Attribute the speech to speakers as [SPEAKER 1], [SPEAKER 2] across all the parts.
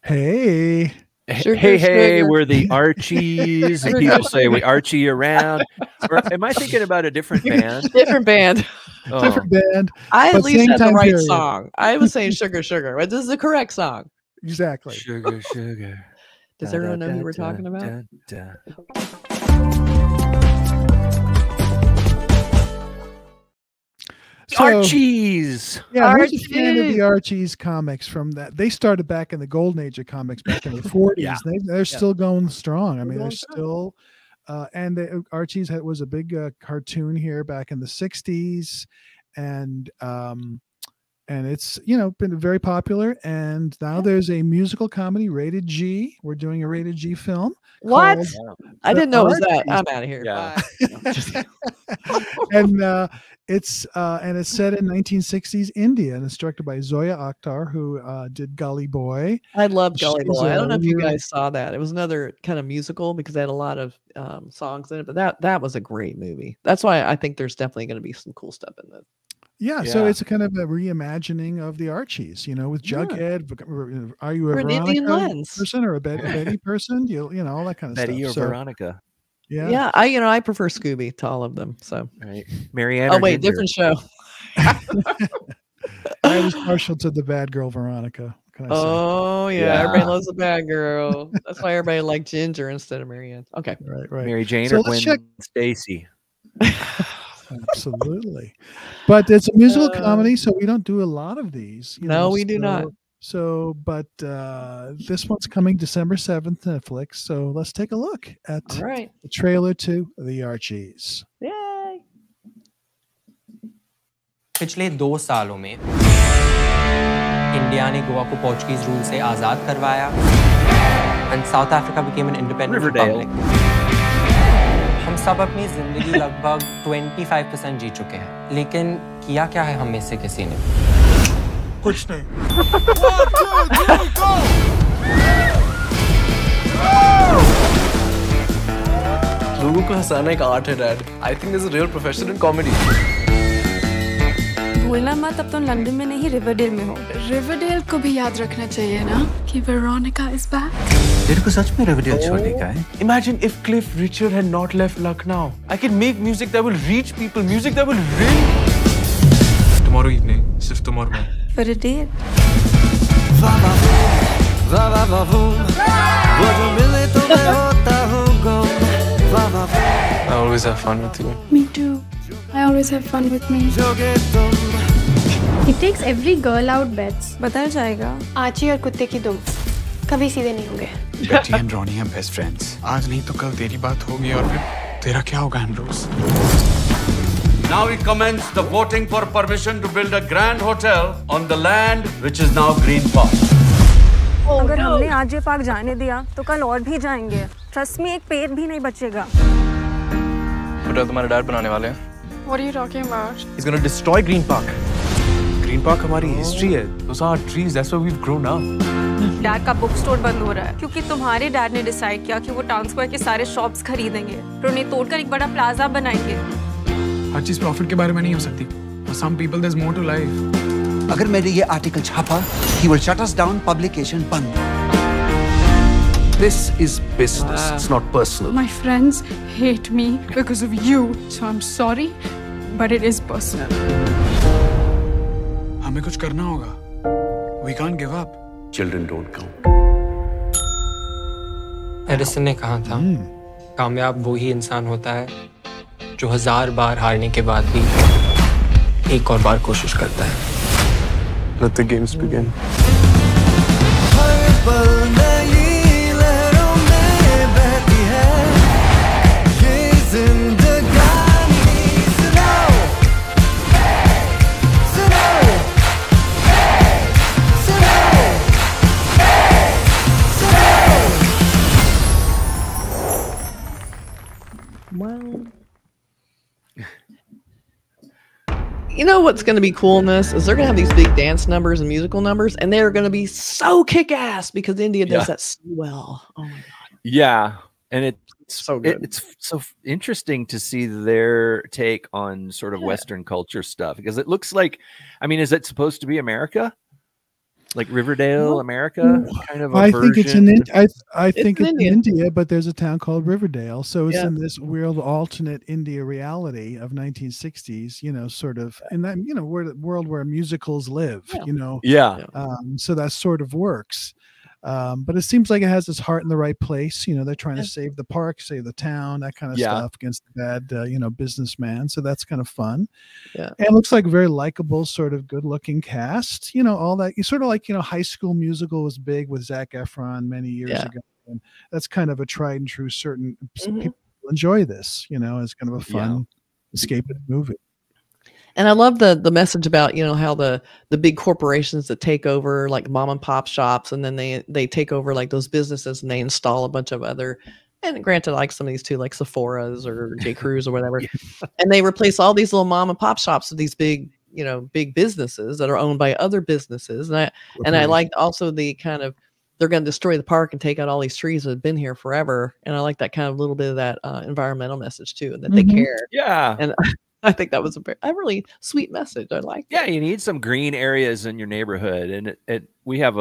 [SPEAKER 1] Hey.
[SPEAKER 2] Sugar,
[SPEAKER 3] hey,
[SPEAKER 2] sugar.
[SPEAKER 3] we're the Archies, and people say we Archie around. Or am I thinking about a different band?
[SPEAKER 2] Different band.
[SPEAKER 3] Oh,
[SPEAKER 1] Different band.
[SPEAKER 2] I at
[SPEAKER 1] but
[SPEAKER 2] least
[SPEAKER 1] same
[SPEAKER 2] had the
[SPEAKER 1] time
[SPEAKER 2] right
[SPEAKER 1] period.
[SPEAKER 2] song. I was saying sugar, sugar. But this is the correct song.
[SPEAKER 1] Exactly.
[SPEAKER 3] sugar, sugar.
[SPEAKER 2] Does everyone know who we're talking about?
[SPEAKER 1] So,
[SPEAKER 3] Archies.
[SPEAKER 1] yeah, who's a fan of
[SPEAKER 2] Archie.
[SPEAKER 1] the Archies comics from that? They started back in the golden age of comics back in the 40s.
[SPEAKER 3] Yeah.
[SPEAKER 1] They're still going strong. I mean,
[SPEAKER 2] going
[SPEAKER 1] they're still, and the Archies was a big cartoon here back in the 60s. And it's, been very popular. And now there's a musical comedy rated G. We're doing a rated G film.
[SPEAKER 2] What?
[SPEAKER 1] called
[SPEAKER 2] I
[SPEAKER 1] The
[SPEAKER 2] didn't know it was that.
[SPEAKER 1] Archies.
[SPEAKER 2] I'm out of here.
[SPEAKER 3] Yeah.
[SPEAKER 2] Bye.
[SPEAKER 1] And it's set in 1960s India, and it's directed by Zoya Akhtar, who did Gully Boy.
[SPEAKER 2] I love Gully
[SPEAKER 1] She's
[SPEAKER 2] Boy. I don't know if you
[SPEAKER 1] a-
[SPEAKER 2] guys saw that. It was another kind of musical because they had a lot of songs in it, but that was a great movie. That's why I think there's definitely going to be some cool stuff in it.
[SPEAKER 1] Yeah, so
[SPEAKER 3] Yeah.
[SPEAKER 1] it's a kind of a reimagining of the Archies, with Jughead. Are you a
[SPEAKER 2] Or an Indian
[SPEAKER 1] Veronica
[SPEAKER 2] lens.
[SPEAKER 1] person or a Betty person? All that kind of
[SPEAKER 3] Betty or
[SPEAKER 1] stuff. So,
[SPEAKER 3] Veronica.
[SPEAKER 1] yeah.
[SPEAKER 2] I prefer Scooby to all of them. So
[SPEAKER 3] Right. Marianne.
[SPEAKER 2] oh
[SPEAKER 3] or
[SPEAKER 2] wait,
[SPEAKER 3] Ginger?
[SPEAKER 2] different show.
[SPEAKER 1] I was partial to the bad girl Veronica. What can I say?
[SPEAKER 2] Oh yeah,
[SPEAKER 3] Yeah.
[SPEAKER 2] everybody loves the bad girl. That's why everybody liked Ginger instead of Marianne. Okay.
[SPEAKER 1] Right.
[SPEAKER 3] Mary Jane
[SPEAKER 1] So
[SPEAKER 3] or
[SPEAKER 1] let's
[SPEAKER 3] Gwen
[SPEAKER 1] check-
[SPEAKER 3] Stacy.
[SPEAKER 1] Absolutely. But it's a musical
[SPEAKER 2] Uh,
[SPEAKER 1] comedy, so we don't do a lot of these.
[SPEAKER 2] No, we do not.
[SPEAKER 1] But this one's coming December 7th, Netflix. So let's take a look at
[SPEAKER 2] All right.
[SPEAKER 1] the trailer to The Archies.
[SPEAKER 2] Yay.
[SPEAKER 4] पिछले 2 सालों में India ने गोवा को Portuguese rule से आजाद करवाया and south Africa became an independent
[SPEAKER 3] Riverdale.
[SPEAKER 4] Republic हम सब अपनी जिंदगी लगभग 25% जी चुके हैं लेकिन किया क्या है हम में से किसी ने
[SPEAKER 1] कुछ नहीं.
[SPEAKER 5] लोगों को हंसाना एक आर्ट है dad I think this is a real profession in comedy
[SPEAKER 6] भूलना मत अब तुम लंदन में नहीं रिवरडेल में हो।
[SPEAKER 7] रिवरडेल को भी याद रखना चाहिए ना कि वेरोनिका इज बैक।
[SPEAKER 8] तेरे को सच में रिवरडेल छोड़ने का है?
[SPEAKER 5] Imagine if Cliff Richard had not left Lucknow. I could make music that will reach people, music that will really. Tomorrow evening, सिर्फ तुम और मैं.
[SPEAKER 6] For a date.
[SPEAKER 5] I always have fun with you.
[SPEAKER 7] Me too. I always have fun with me.
[SPEAKER 9] He takes every girl out bets.
[SPEAKER 6] बताया जाएगा।
[SPEAKER 7] आची और कुत्ते की दुम कभी सीधे नहीं होंगे।
[SPEAKER 8] बेटी एंड रॉनी हैं बेस्ट फ्रेंड्स. आज नहीं तो कल तेरी बात होगी और फिर तेरा क्या होगा Andrews?
[SPEAKER 10] Now we commence the voting for permission to build a grand hotel on the land which is now Green Park.
[SPEAKER 9] अगर हमने आज ये पार्क जाने दिया तो कल और भी जाएंगे। ट्रस्ट में एक पेड़ भी नहीं बचेगा।
[SPEAKER 5] होटल तुम्हारे डैड बनाने वाले हैं.
[SPEAKER 7] What are you talking about?
[SPEAKER 5] He's gonna destroy Green Park. Green Park हमारी हिस्ट्री है. Those are our trees. That's why we've grown up.
[SPEAKER 6] Dad का बुक स्टोर बंद हो रहा है क्योंकि तुम्हारे डैड ने डिसाइड किया कि वो टाउन स्क्वायर के सारे शॉप्स खरीदेंगे और उन्हें तोड़कर एक बड़ा प्लाजा बनाएंगे।
[SPEAKER 8] हर चीज प्रॉफिट के बारे में नहीं हो सकती. For some people there's more to life.
[SPEAKER 11] अगर मैंने ये आर्टिकल छापा, he will shut us down, publication बंद.
[SPEAKER 10] This is business, it's not personal.
[SPEAKER 7] My friends hate me because of you, so I'm sorry, but it is personal.
[SPEAKER 8] हमें कुछ करना होगा. We can't give up.
[SPEAKER 10] Children don't count.
[SPEAKER 4] Edison ने कहा था कामयाब वो ही इंसान होता है जो 1000 बार हारने के बाद भी एक और बार कोशिश करता है.
[SPEAKER 5] Let the games begin.
[SPEAKER 2] Well, you know what's going to be cool in this is they're going to have these big dance numbers and musical numbers, and they're going to be so kick-ass because India does that so well. Oh my god!
[SPEAKER 3] Yeah, and it's
[SPEAKER 2] so good.
[SPEAKER 3] It's so interesting to see their take on sort of Western culture stuff because it looks like, I mean, is it supposed to be America? Like Riverdale, America, kind of a
[SPEAKER 1] I think it's in
[SPEAKER 3] version.
[SPEAKER 1] I think
[SPEAKER 2] in
[SPEAKER 1] it's in India, but there's a town called Riverdale, so it's
[SPEAKER 2] Yeah.
[SPEAKER 1] in this weird alternate India reality of 1960s. You know, sort of in that world where musicals live.
[SPEAKER 2] Yeah.
[SPEAKER 1] You know,
[SPEAKER 3] Yeah.
[SPEAKER 1] so that sort of works. But it seems like it has its heart in the right place. You know, they're trying to save the park, save the town, that kind of
[SPEAKER 3] Yeah.
[SPEAKER 1] stuff against the bad, businessman. So that's kind of fun.
[SPEAKER 2] Yeah.
[SPEAKER 1] And it looks like a very likable, sort of good looking cast, all that. You sort of like, High School Musical was big with Zac Efron many years
[SPEAKER 2] Yeah.
[SPEAKER 1] ago. And that's kind of a tried and true certain
[SPEAKER 2] Mhm.
[SPEAKER 1] people enjoy this, as kind of a fun escapist movie.
[SPEAKER 2] And I love the message about, how the big corporations that take over like mom and pop shops, and then they take over like those businesses and they install a bunch of other, and granted, like some of these too, like Sephora's or J. Crew's or whatever, and they replace all these little mom and pop shops with these big, big businesses that are owned by other businesses. And I liked also the kind of, they're going to destroy the park and take out all these trees that have been here forever. And I like that kind of little bit of that environmental message too, and that they care.
[SPEAKER 3] Yeah.
[SPEAKER 2] And I think that was a really sweet message. I like.
[SPEAKER 3] Yeah, you need some green areas in your neighborhood, and we have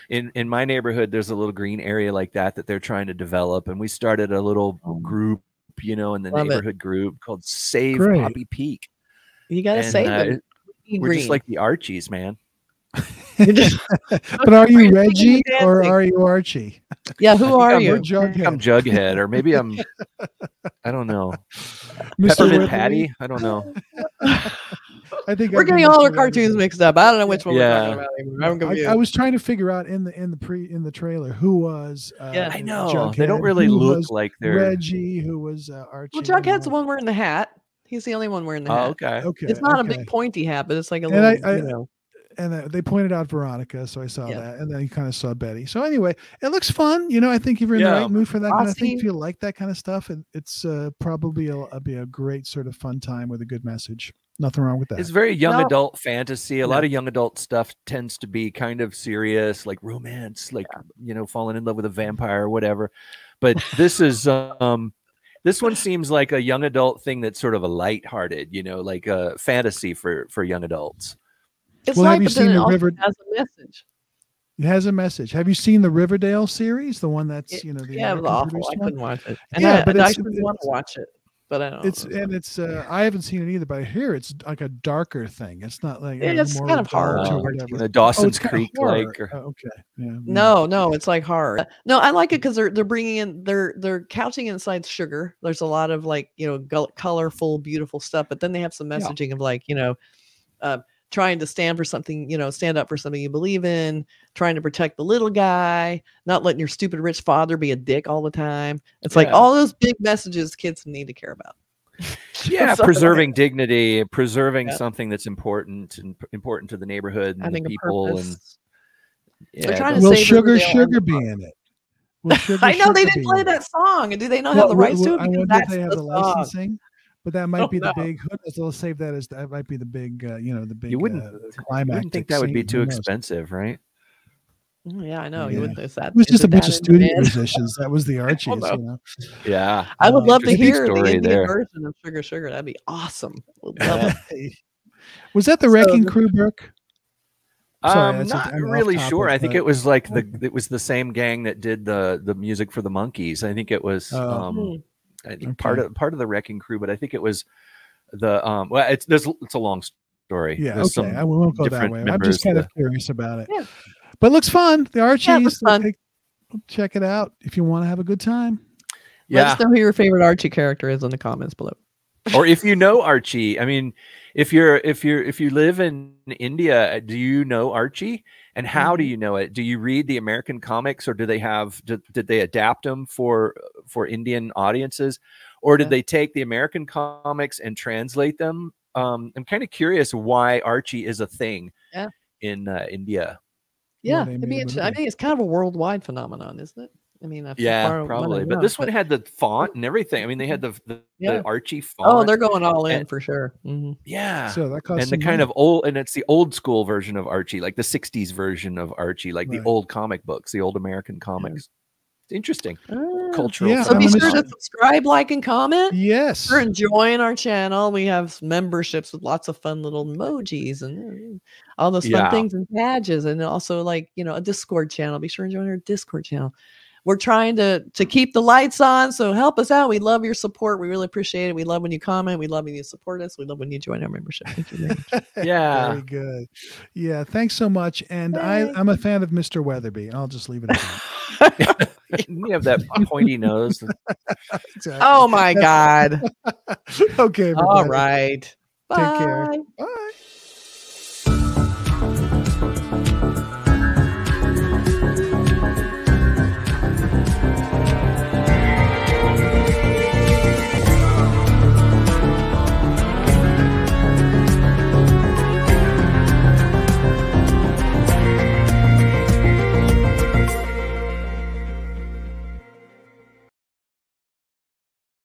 [SPEAKER 3] in my neighborhood. There's a little green area like that they're trying to develop, and we started a little group, in the
[SPEAKER 2] Love it.
[SPEAKER 3] neighborhood group called Save
[SPEAKER 1] Great.
[SPEAKER 3] Poppy Peak.
[SPEAKER 2] You got to
[SPEAKER 3] And,
[SPEAKER 2] save it.
[SPEAKER 3] We're just like the Archies, man.
[SPEAKER 1] But are you Reggie or are you Archie?
[SPEAKER 2] Yeah, who are you?
[SPEAKER 1] Or Jughead?
[SPEAKER 3] I'm Jughead, or maybe I'm, I don't know,
[SPEAKER 1] Mr.
[SPEAKER 3] Peppermint
[SPEAKER 1] Whitley?
[SPEAKER 3] Patty. I don't know.
[SPEAKER 1] I think
[SPEAKER 2] We're
[SPEAKER 1] I'd be
[SPEAKER 2] getting all our
[SPEAKER 1] Mr.
[SPEAKER 2] cartoons
[SPEAKER 1] Whitley.
[SPEAKER 2] mixed up. I don't know which one we're
[SPEAKER 3] Yeah.
[SPEAKER 2] talking about anymore. I'm confused.
[SPEAKER 1] I was trying to figure out in the trailer who was
[SPEAKER 2] Yeah.
[SPEAKER 3] I know
[SPEAKER 1] Jughead,
[SPEAKER 3] they don't really
[SPEAKER 1] who
[SPEAKER 3] look
[SPEAKER 1] was
[SPEAKER 3] like they're.
[SPEAKER 1] Reggie, who was Archie.
[SPEAKER 2] Well, Jughead's the one wearing the hat. He's the only one wearing the hat.
[SPEAKER 3] Oh, okay.
[SPEAKER 1] Okay,
[SPEAKER 2] It's not a
[SPEAKER 1] okay.
[SPEAKER 2] big pointy hat, but it's like a
[SPEAKER 1] And
[SPEAKER 2] little.
[SPEAKER 1] And they pointed out Veronica, so I saw
[SPEAKER 2] Yeah.
[SPEAKER 1] that, and then you kind of saw Betty. So anyway, it looks fun. I think if you're in the
[SPEAKER 3] Yeah.
[SPEAKER 1] right mood for that kind of thing,
[SPEAKER 2] Austin.
[SPEAKER 1] if you like that kind of stuff, it's probably be a great sort of fun time with a good message. Nothing wrong with that.
[SPEAKER 3] It's very young
[SPEAKER 2] No.
[SPEAKER 3] adult fantasy. A lot of young adult stuff tends to be kind of serious, like romance, like falling in love with a vampire or whatever. But this is this one seems like a young adult thing that's sort of a lighthearted, like a fantasy for young adults.
[SPEAKER 2] It's
[SPEAKER 1] Well, have
[SPEAKER 2] like,
[SPEAKER 1] you
[SPEAKER 2] but then
[SPEAKER 1] seen
[SPEAKER 2] it
[SPEAKER 1] the
[SPEAKER 2] also
[SPEAKER 1] River-
[SPEAKER 2] has a message.
[SPEAKER 1] It has a message. Have you seen the Riverdale series? The one that's the
[SPEAKER 2] Yeah, it was
[SPEAKER 1] American
[SPEAKER 2] awful.
[SPEAKER 1] produced
[SPEAKER 2] I
[SPEAKER 1] one?
[SPEAKER 2] couldn't watch it. And
[SPEAKER 1] Yeah,
[SPEAKER 2] I,
[SPEAKER 1] but
[SPEAKER 2] I
[SPEAKER 1] it's-
[SPEAKER 2] actually want to watch it, but I don't.
[SPEAKER 1] It's I haven't seen it either, but I hear it's like a darker thing. It's not like
[SPEAKER 2] It's
[SPEAKER 1] more
[SPEAKER 2] kind of
[SPEAKER 1] adult
[SPEAKER 2] horror.
[SPEAKER 1] or whatever.
[SPEAKER 3] The Dawson's
[SPEAKER 1] it's kinda
[SPEAKER 3] Creek
[SPEAKER 1] horror.
[SPEAKER 3] like, or-
[SPEAKER 1] Oh, okay. Yeah.
[SPEAKER 2] No, it's like hard. No, I like it because they're bringing in they're couching inside sugar. There's a lot of like colorful, beautiful stuff, but then they have some messaging of like trying to stand for something, stand up for something you believe in, trying to protect the little guy, not letting your stupid rich father be a dick all the time. It's like
[SPEAKER 3] Yeah.
[SPEAKER 2] all those big messages kids need to care about.
[SPEAKER 3] Yeah,
[SPEAKER 2] So,
[SPEAKER 3] preserving dignity, preserving
[SPEAKER 2] Yeah.
[SPEAKER 3] something that's important and important to the neighborhood and
[SPEAKER 2] I
[SPEAKER 3] the
[SPEAKER 2] think a
[SPEAKER 3] people. And
[SPEAKER 2] purpose. They're trying to
[SPEAKER 1] Will
[SPEAKER 2] save
[SPEAKER 1] Sugar
[SPEAKER 2] Riverdale
[SPEAKER 1] be in it? Will Sugar
[SPEAKER 2] I know they
[SPEAKER 1] Sugar
[SPEAKER 2] didn't
[SPEAKER 1] be
[SPEAKER 2] play
[SPEAKER 1] in it?
[SPEAKER 2] that song, and do they not have the rights to it?
[SPEAKER 1] I
[SPEAKER 2] Because
[SPEAKER 1] wonder if
[SPEAKER 2] that's
[SPEAKER 1] they have
[SPEAKER 2] the
[SPEAKER 1] the
[SPEAKER 2] song.
[SPEAKER 1] licensing, but that might
[SPEAKER 2] don't
[SPEAKER 1] be the
[SPEAKER 2] know.
[SPEAKER 1] big. Who knows? They'll save that as that might be the big. The big.
[SPEAKER 3] You wouldn't
[SPEAKER 1] climactic
[SPEAKER 3] think that would be
[SPEAKER 1] scene.
[SPEAKER 3] too
[SPEAKER 1] Who knows?
[SPEAKER 3] expensive, right?
[SPEAKER 2] Yeah, I know.
[SPEAKER 1] Yeah.
[SPEAKER 2] You wouldn't. Is that,
[SPEAKER 1] It was
[SPEAKER 2] is
[SPEAKER 1] just a
[SPEAKER 2] it
[SPEAKER 1] bunch
[SPEAKER 2] that
[SPEAKER 1] of
[SPEAKER 2] in
[SPEAKER 1] studio
[SPEAKER 2] demand?
[SPEAKER 1] musicians. That was the Archies.
[SPEAKER 2] know.
[SPEAKER 3] Yeah.
[SPEAKER 2] I would love to
[SPEAKER 3] Interesting
[SPEAKER 2] hear the
[SPEAKER 3] story
[SPEAKER 2] Indian
[SPEAKER 3] there.
[SPEAKER 2] version of Sugar Sugar. That'd be awesome. Would love it.
[SPEAKER 1] Was that the
[SPEAKER 2] So
[SPEAKER 1] Wrecking
[SPEAKER 2] the-
[SPEAKER 1] Crew, Brooke? Sorry, that's
[SPEAKER 3] Not
[SPEAKER 1] I'm off
[SPEAKER 3] really
[SPEAKER 1] topic,
[SPEAKER 3] sure. I think
[SPEAKER 1] but-
[SPEAKER 3] it was like it was the same gang that did the music for the Monkees. I think it was
[SPEAKER 1] Oh.
[SPEAKER 3] I think part of the Wrecking Crew, but I think it was the well, it's a long story.
[SPEAKER 1] Yeah,
[SPEAKER 3] There's
[SPEAKER 1] okay.
[SPEAKER 3] some
[SPEAKER 1] I won't go that
[SPEAKER 3] different
[SPEAKER 1] way. I'm
[SPEAKER 3] members
[SPEAKER 1] just kind
[SPEAKER 3] that-
[SPEAKER 1] of curious about it.
[SPEAKER 2] Yeah.
[SPEAKER 1] But it looks fun. The Archies.
[SPEAKER 2] Yeah, it looks fun.
[SPEAKER 1] Check it out if you want to have a good time.
[SPEAKER 2] Let
[SPEAKER 3] Yeah.
[SPEAKER 2] us know who your favorite Archie character is in the comments below.
[SPEAKER 3] Or if you know Archie, I mean, if you live in India, do you know Archie? And how do you know it? Do you read the American comics, or do they have did they adapt them for Indian audiences, or did they take the American comics and translate them? I'm kind of curious why Archie is a thing in India.
[SPEAKER 2] Yeah,
[SPEAKER 1] they
[SPEAKER 2] it'd
[SPEAKER 1] made
[SPEAKER 2] be
[SPEAKER 1] him
[SPEAKER 2] interesting.
[SPEAKER 1] a
[SPEAKER 2] I think it's kind of a worldwide phenomenon, isn't it? I mean, as far
[SPEAKER 3] Yeah,
[SPEAKER 2] as
[SPEAKER 3] probably.
[SPEAKER 2] I
[SPEAKER 3] But
[SPEAKER 2] know.
[SPEAKER 3] this one had the font and everything. I mean, they had the Archie font.
[SPEAKER 2] Oh, they're going all in
[SPEAKER 3] and-
[SPEAKER 2] for sure. Mhm.
[SPEAKER 3] Yeah.
[SPEAKER 1] So that costs
[SPEAKER 3] And the
[SPEAKER 1] some
[SPEAKER 3] kind
[SPEAKER 1] money.
[SPEAKER 3] of old, and it's the old school version of Archie, like the 60s version of Archie, like the
[SPEAKER 1] Right.
[SPEAKER 3] old comic books, the old American comics. Interesting.
[SPEAKER 2] Ah.
[SPEAKER 3] Cultural.
[SPEAKER 1] Yeah,
[SPEAKER 2] So be
[SPEAKER 1] I'm
[SPEAKER 2] sure
[SPEAKER 1] gonna-
[SPEAKER 2] to subscribe, like, and comment.
[SPEAKER 1] Yes.
[SPEAKER 2] If you're enjoying our channel, we have memberships with lots of fun little emojis and all those fun
[SPEAKER 3] Yeah.
[SPEAKER 2] things and badges, and also like a Discord channel. Be sure to join our Discord channel. We're trying to keep the lights on, so help us out. We love your support. We really appreciate it. We love when you comment. We love when you support us. We love when you join our membership. Thank you very much.
[SPEAKER 3] Yeah.
[SPEAKER 1] Very good. Yeah. Thanks so much. And I'm a fan of Mr. Weatherby. I'll just leave it at that.
[SPEAKER 3] You have that pointy nose.
[SPEAKER 1] Exactly.
[SPEAKER 2] Oh my God.
[SPEAKER 1] Okay.
[SPEAKER 2] All
[SPEAKER 1] everybody.
[SPEAKER 2] right.
[SPEAKER 1] Take care.
[SPEAKER 2] Bye.
[SPEAKER 1] Bye.